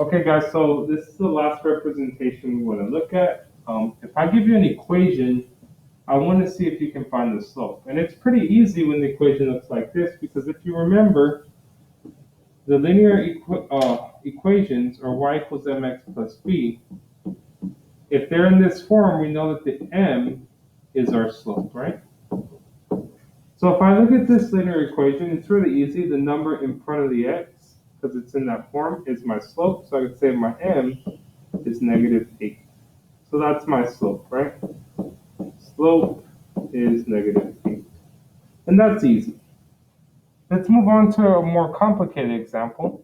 Okay, guys, so this is the last representation we want to look at. If I give you an equation, I want to see if you can find the slope. And it's pretty easy when the equation looks like this, because if you remember, the linear equations are y equals mx plus b. If they're in this form, we know that the m is our slope, right? So if I look at this linear equation, it's really easy. The number in front of the x, because it's in that form, is my slope. So I could say my m is -8. So that's my slope, right? Slope is -8. And that's easy. Let's move on to a more complicated example.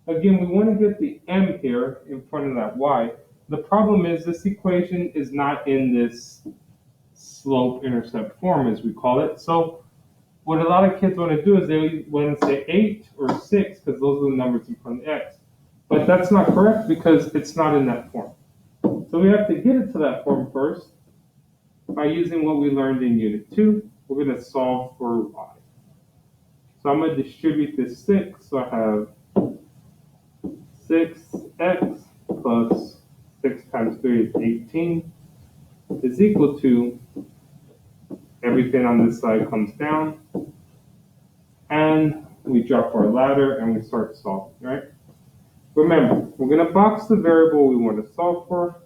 Again, we want to get the m here in front of that y. The problem is this equation is not in this slope-intercept form, as we call it. So what a lot of kids want to do is they want to say 8 or 6, because those are the numbers in front of the x. But that's not correct because it's not in that form. So we have to get it to that form first by using what we learned in Unit 2. We're going to solve for y. So I'm going to distribute this 6. So I have 6x plus 6 times 3 is 18 is equal to, everything on this side comes down, and we drop our ladder and we start solving, right? Remember, we're going to box the variable we want to solve for,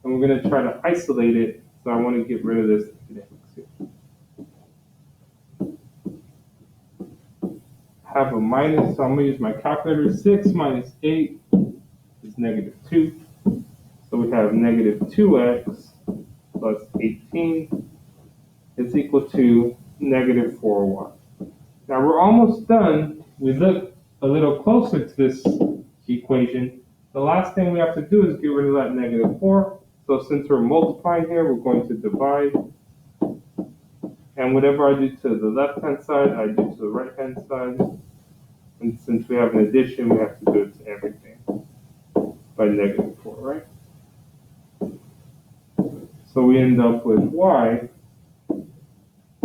and we're going to try to isolate it. So I want to get rid of this x here. Have a minus, so I'm going to use my calculator. 6 minus 8 is -2. So we have -2x plus 18 is equal to -4y. Now we're almost done. We look a little closer to this equation. The last thing we have to do is get rid of that -4. So since we're multiplying here, we're going to divide. And whatever I do to the left-hand side, I do to the right-hand side. And since we have an addition, we have to do it to everything by -4, right? So we end up with y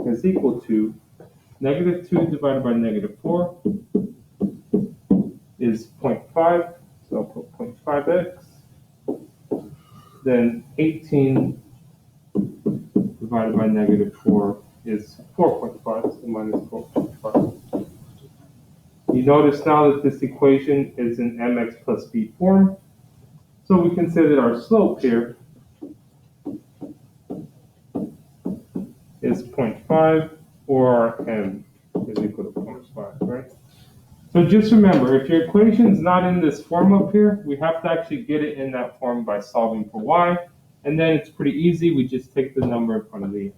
is equal to -2 divided by -4 is 0.5. So I'll put 0.5x. Then 18 divided by -4 is 4.5, so minus 4.5. You notice now that this equation is in mx plus b form. So we can say that our slope here is 0.5, or our m is equal to 0.5, right? So just remember, if your equation is not in this form up here, we have to actually get it in that form by solving for y. And then it's pretty easy. We just take the number in front of the